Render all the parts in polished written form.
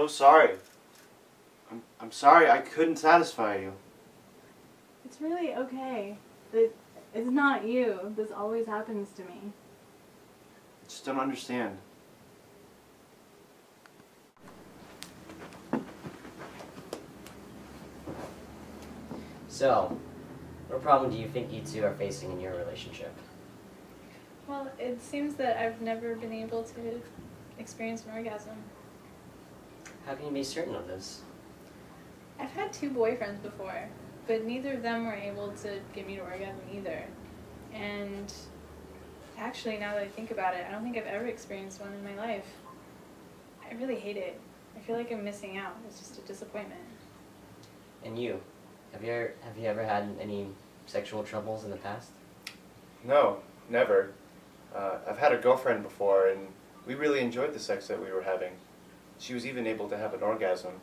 so sorry. I'm sorry I couldn't satisfy you. It's really okay. It's not you. This always happens to me. I just don't understand. So, what problem do you think you two are facing in your relationship? Well, it seems that I've never been able to experience an orgasm. How can you be certain of this? I've had 2 boyfriends before, but neither of them were able to get me to orgasm either. And actually, now that I think about it, I don't think I've ever experienced one in my life. I really hate it. I feel like I'm missing out. It's just a disappointment. And you? Have you ever had any sexual troubles in the past? No, never. I've had a girlfriend before, and we really enjoyed the sex that we were having. She was even able to have an orgasm.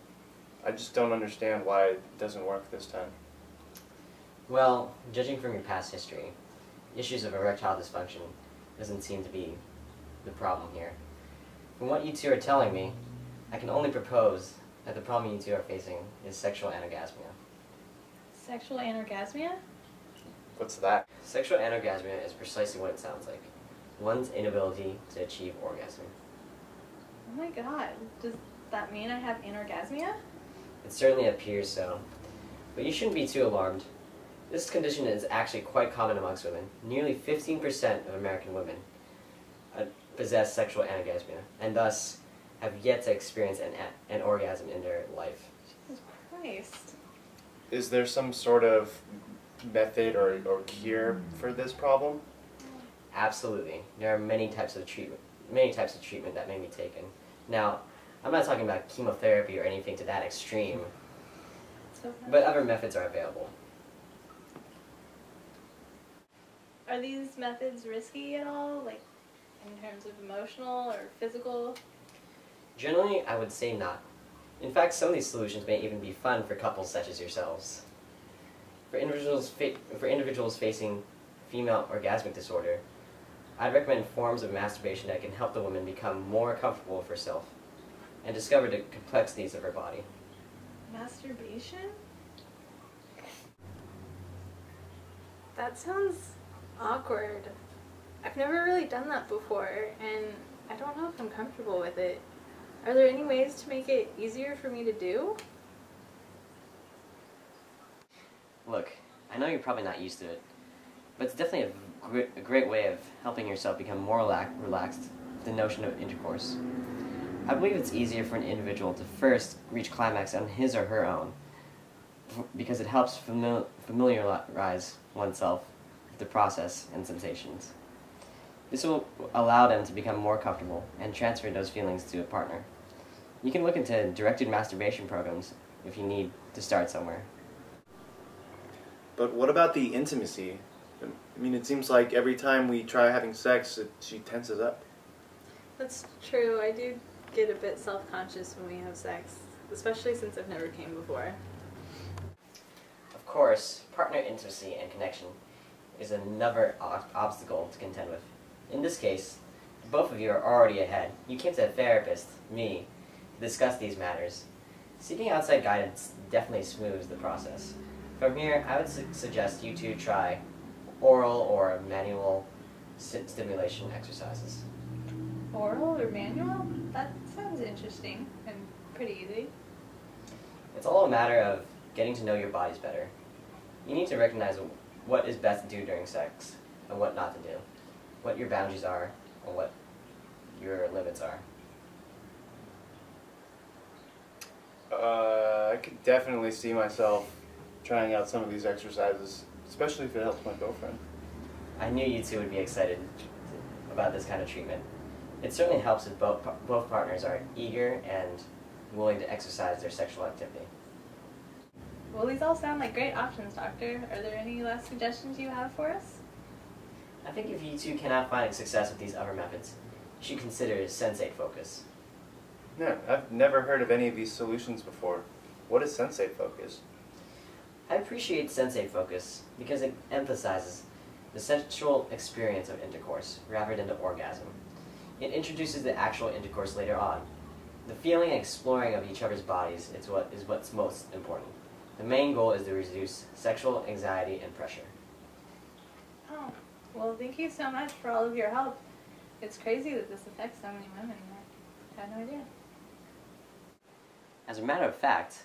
I just don't understand why it doesn't work this time. Well, judging from your past history, issues of erectile dysfunction doesn't seem to be the problem here. From what you two are telling me, I can only propose that the problem you two are facing is sexual anorgasmia. Sexual anorgasmia? What's that? Sexual anorgasmia is precisely what it sounds like. One's inability to achieve orgasm. Oh my god. Does that mean I have anorgasmia? It certainly appears so. But you shouldn't be too alarmed. This condition is actually quite common amongst women. Nearly 15% of American women possess sexual anorgasmia, and thus have yet to experience an orgasm in their life. Jesus Christ. Is there some sort of method or cure for this problem? Absolutely. There are many types of treatment that may be taken. Now, I'm not talking about chemotherapy or anything to that extreme, but other methods are available. Are these methods risky at all? Like, in terms of emotional or physical? Generally, I would say not. In fact, some of these solutions may even be fun for couples such as yourselves. For individuals facing female orgasmic disorder, I'd recommend forms of masturbation that can help the woman become more comfortable with herself and discover the complexities of her body. Masturbation? That sounds awkward. I've never really done that before, and I don't know if I'm comfortable with it. Are there any ways to make it easier for me to do? Look, I know you're probably not used to it, but it's definitely a great way of helping yourself become more relaxed with the notion of intercourse. I believe it's easier for an individual to first reach climax on his or her own, because it helps familiarize oneself with the process and sensations. This will allow them to become more comfortable and transfer those feelings to a partner. You can look into directed masturbation programs if you need to start somewhere. But what about the intimacy? I mean, it seems like every time we try having sex, she tenses up. That's true. I do get a bit self-conscious when we have sex, especially since I've never came before. Of course, partner intimacy and connection is another obstacle to contend with. In this case, both of you are already ahead. You came to a therapist, me, to discuss these matters. Seeking outside guidance definitely smooths the process. From here, I would suggest you two try oral or manual stimulation exercises. Oral or manual? That sounds interesting and pretty easy. It's all a matter of getting to know your bodies better. You need to recognize what is best to do during sex and what not to do, what your boundaries are and what your limits are. I could definitely see myself trying out some of these exercises, especially if it helps my girlfriend. I knew you two would be excited about this kind of treatment. It certainly helps if both partners are eager and willing to exercise their sexual activity. Well, these all sound like great options, Doctor. Are there any last suggestions you have for us? I think if you two cannot find success with these other methods, you should consider sensate focus. Yeah, I've never heard of any of these solutions before. What is sensate focus? I appreciate sensate focus because it emphasizes the sensual experience of intercourse rather than the orgasm. It introduces the actual intercourse later on. The feeling and exploring of each other's bodies is what's most important. The main goal is to reduce sexual anxiety and pressure. Oh, well, thank you so much for all of your help. It's crazy that this affects so many women. I had no idea. As a matter of fact,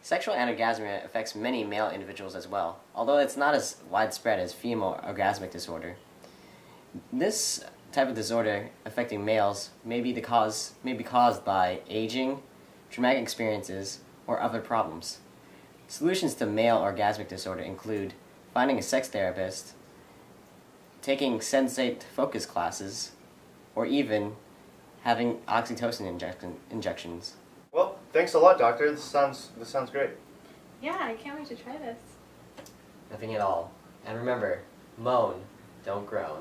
sexual anorgasmia affects many male individuals as well, although it's not as widespread as female orgasmic disorder. This type of disorder affecting males may be caused by aging, traumatic experiences, or other problems. Solutions to male orgasmic disorder include finding a sex therapist, taking sensate focus classes, or even having oxytocin injections. Well, thanks a lot, doctor. This sounds great. Yeah, I can't wait to try this. Nothing at all. And remember, moan, don't groan.